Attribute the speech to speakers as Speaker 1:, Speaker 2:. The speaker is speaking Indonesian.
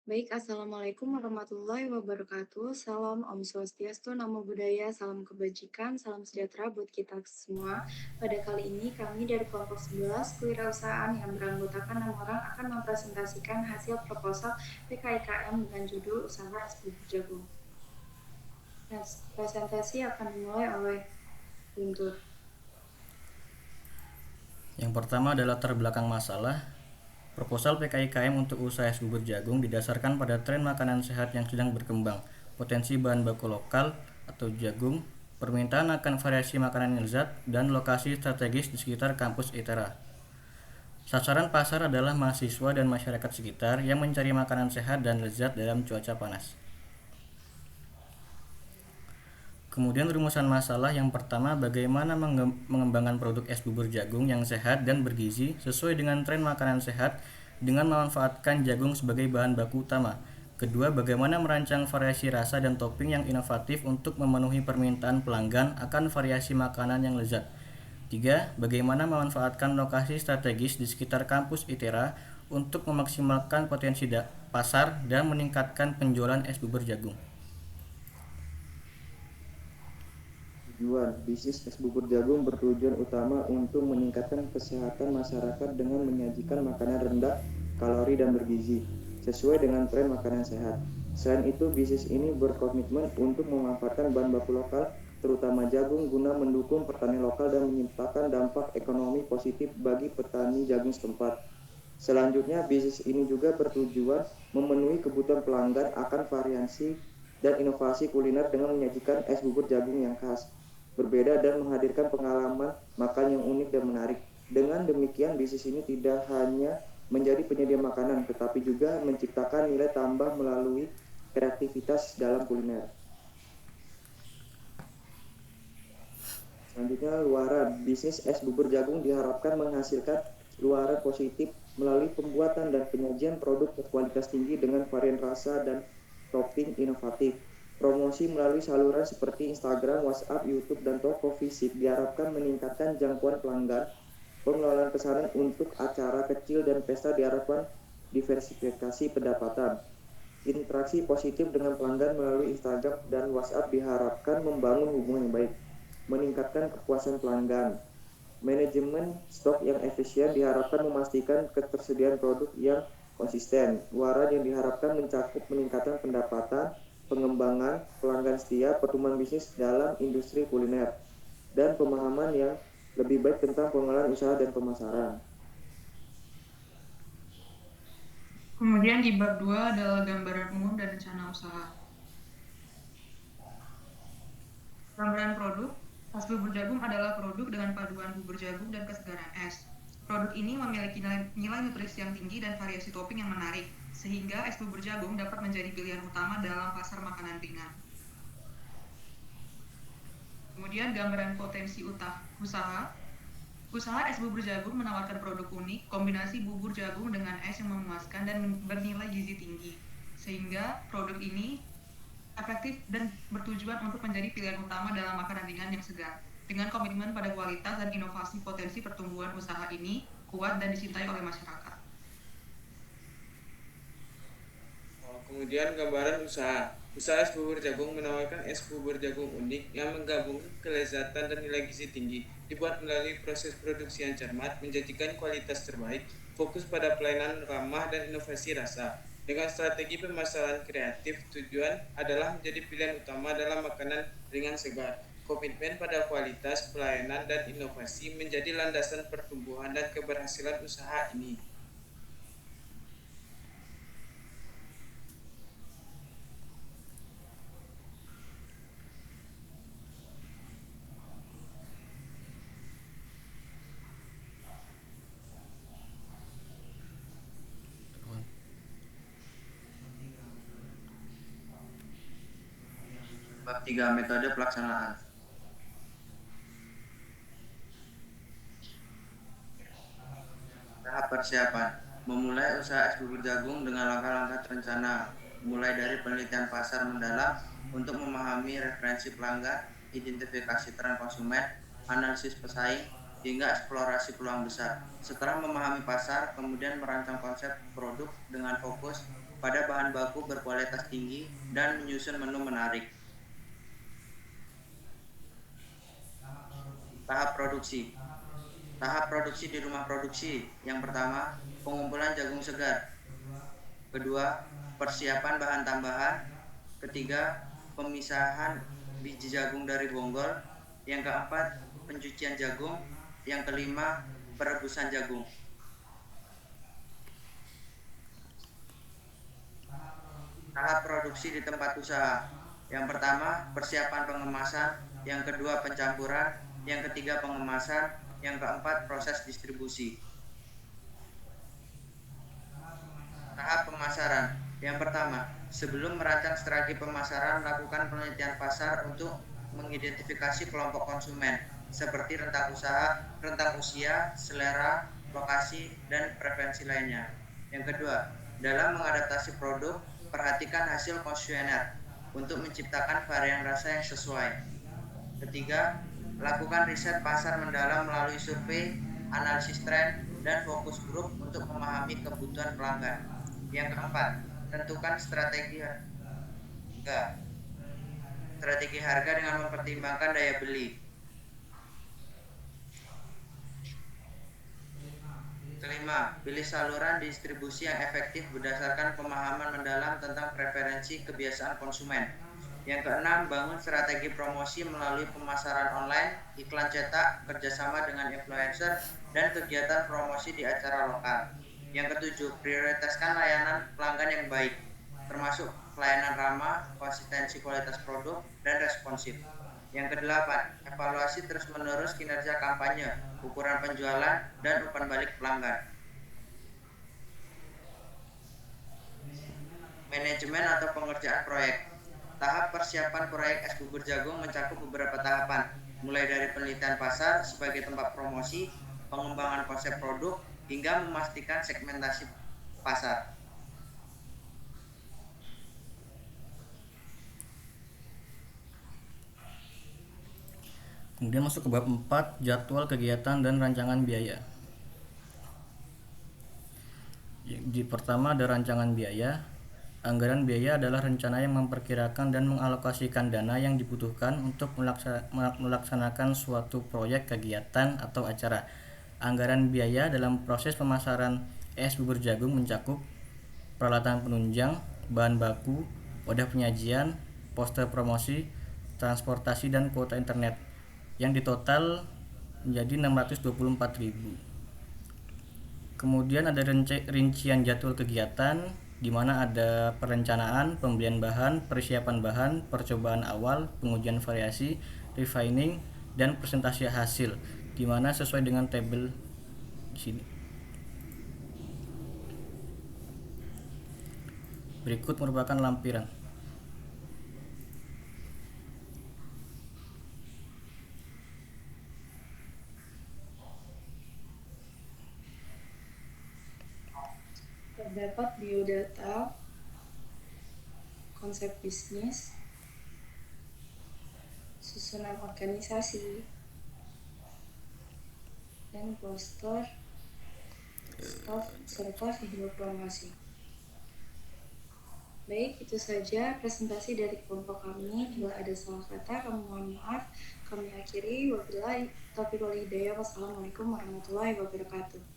Speaker 1: Baik, Assalamualaikum warahmatullahi wabarakatuh. Salam Om Swastiastu, Namo Buddhaya, salam kebajikan, salam sejahtera buat kita semua. Pada kali ini kami dari kelompok 11 kewirausahaan yang beranggotakan 6 orang akan mempresentasikan hasil proposal PKIKM dengan judul Usaha Es Bubur Jagung. Presentasi akan dimulai oleh Guntur.
Speaker 2: Yang pertama adalah latar belakang masalah. Proposal PKIKM untuk usaha es bubur jagung didasarkan pada tren makanan sehat yang sedang berkembang, potensi bahan baku lokal atau jagung, permintaan akan variasi makanan yang lezat, dan lokasi strategis di sekitar kampus ITERA. Sasaran pasar adalah mahasiswa dan masyarakat sekitar yang mencari makanan sehat dan lezat dalam cuaca panas. Kemudian rumusan masalah yang pertama, bagaimana mengembangkan produk es bubur jagung yang sehat dan bergizi sesuai dengan tren makanan sehat dengan memanfaatkan jagung sebagai bahan baku utama. Kedua, bagaimana merancang variasi rasa dan topping yang inovatif untuk memenuhi permintaan pelanggan akan variasi makanan yang lezat. Tiga, bagaimana memanfaatkan lokasi strategis di sekitar kampus ITERA untuk memaksimalkan potensi pasar dan meningkatkan penjualan es bubur jagung.
Speaker 3: Tujuan bisnis es bubur jagung bertujuan utama untuk meningkatkan kesehatan masyarakat dengan menyajikan makanan rendah kalori dan bergizi, sesuai dengan tren makanan sehat. Selain itu, bisnis ini berkomitmen untuk memanfaatkan bahan baku lokal, terutama jagung, guna mendukung petani lokal dan menciptakan dampak ekonomi positif bagi petani jagung setempat. Selanjutnya, bisnis ini juga bertujuan memenuhi kebutuhan pelanggan akan variasi dan inovasi kuliner dengan menyajikan es bubur jagung yang khas, berbeda dan menghadirkan pengalaman makan yang unik dan menarik. Dengan demikian, bisnis ini tidak hanya menjadi penyedia makanan, tetapi juga menciptakan nilai tambah melalui kreativitas dalam kuliner. Selanjutnya, luaran bisnis es bubur jagung diharapkan menghasilkan luaran positif melalui pembuatan dan penyajian produk berkualitas tinggi dengan varian rasa dan topping inovatif. Promosi melalui saluran seperti Instagram, WhatsApp, YouTube, dan toko fisik diharapkan meningkatkan jangkauan pelanggan. Pengelolaan pesanan untuk acara kecil dan pesta diharapkan diversifikasi pendapatan. Interaksi positif dengan pelanggan melalui Instagram dan WhatsApp diharapkan membangun hubungan yang baik, meningkatkan kepuasan pelanggan. Manajemen stok yang efisien diharapkan memastikan ketersediaan produk yang konsisten. Luaran yang diharapkan mencakup peningkatan pendapatan, pengembangan pelanggan setia, pertumbuhan bisnis dalam industri kuliner, dan pemahaman yang lebih baik tentang pengelolaan usaha dan pemasaran.
Speaker 4: Kemudian di bab 2 adalah gambaran umum dan rencana usaha. Gambaran produk, es bubur jagung adalah produk dengan paduan bubur jagung dan kesegaran es. Produk ini memiliki nilai nutrisi yang tinggi dan variasi topping yang menarik, sehingga es bubur jagung dapat menjadi pilihan utama dalam pasar makanan ringan. Kemudian gambaran potensi usaha. Usaha es bubur jagung menawarkan produk unik, kombinasi bubur jagung dengan es yang memuaskan dan bernilai gizi tinggi, sehingga produk ini efektif dan bertujuan untuk menjadi pilihan utama dalam makanan ringan yang segar. Dengan komitmen pada kualitas dan inovasi, potensi pertumbuhan usaha ini kuat dan dicintai oleh masyarakat.
Speaker 5: Kemudian gambaran usaha. Usaha es bubur jagung menawarkan es bubur jagung unik yang menggabungkan kelezatan dan nilai gizi tinggi. Dibuat melalui proses produksi yang cermat, menjanjikan kualitas terbaik, fokus pada pelayanan ramah dan inovasi rasa. Dengan strategi pemasaran kreatif, tujuan adalah menjadi pilihan utama dalam makanan ringan segar. Komitmen pada kualitas, pelayanan, dan inovasi menjadi landasan pertumbuhan dan keberhasilan usaha ini.
Speaker 3: Bab 3, metode pelaksanaan. Tahap persiapan. Memulai usaha es bubur jagung dengan langkah-langkah terencana, mulai dari penelitian pasar mendalam untuk memahami referensi pelanggan, identifikasi tren konsumen, analisis pesaing,
Speaker 6: hingga eksplorasi peluang besar. Setelah memahami pasar, kemudian merancang konsep produk dengan fokus pada bahan baku berkualitas tinggi dan menyusun menu menarik. Tahap produksi. Tahap produksi di rumah produksi. Yang pertama, pengumpulan jagung segar. Kedua, persiapan bahan tambahan. Ketiga, pemisahan biji jagung dari bonggol. Yang keempat, pencucian jagung. Yang kelima, perebusan jagung. Tahap produksi di tempat usaha. Yang pertama, persiapan pengemasan. Yang kedua, pencampuran. Yang ketiga, pengemasan. Yang keempat, proses distribusi. Tahap pemasaran. Yang pertama, sebelum merancang strategi pemasaran, lakukan penelitian pasar untuk mengidentifikasi kelompok konsumen seperti rentang usia, selera, lokasi, dan preferensi lainnya. Yang kedua, dalam mengadaptasi produk, perhatikan hasil kuesioner untuk menciptakan varian rasa yang sesuai. Ketiga, lakukan riset pasar mendalam melalui survei, analisis tren, dan fokus grup untuk memahami kebutuhan pelanggan. Yang keempat, tentukan strategi harga dengan mempertimbangkan daya beli. Kelima, pilih saluran distribusi yang efektif berdasarkan pemahaman mendalam tentang preferensi kebiasaan konsumen. Yang keenam, bangun strategi promosi melalui pemasaran online, iklan cetak, kerjasama dengan influencer, dan kegiatan promosi di acara lokal. Yang ketujuh, prioritaskan layanan pelanggan yang baik, termasuk pelayanan ramah, konsistensi kualitas produk, dan responsif. Yang kedelapan, evaluasi terus-menerus kinerja kampanye, ukuran penjualan, dan umpan balik pelanggan. Manajemen atau pengerjaan proyek. Tahap persiapan proyek es bubur jagung mencakup beberapa tahapan, mulai dari penelitian pasar sebagai tempat promosi, pengembangan konsep produk, hingga memastikan segmentasi pasar.
Speaker 2: Kemudian masuk ke bab 4, jadwal kegiatan dan rancangan biaya. Di pertama ada rancangan biaya. Anggaran biaya adalah rencana yang memperkirakan dan mengalokasikan dana yang dibutuhkan untuk melaksanakan suatu proyek, kegiatan, atau acara. Anggaran biaya dalam proses pemasaran es bubur jagung mencakup peralatan penunjang, bahan baku, wadah penyajian, poster promosi, transportasi, dan kuota internet yang ditotal menjadi 624.000. Kemudian ada rincian jadwal kegiatan, di mana ada perencanaan, pembelian bahan, persiapan bahan, percobaan awal, pengujian variasi, refining, dan presentasi hasil, di mana sesuai dengan tabel di sini. Berikut merupakan lampiran.
Speaker 1: Terdapat biodata, konsep bisnis, susunan organisasi, dan poster, staff, serta video promosi. Baik, itu saja presentasi dari kelompok kami. Bila ada salah kata, kami mohon maaf. Kami akhiri. Wabillahi taufiq wal hidayah. Wassalamualaikum warahmatullahi wabarakatuh.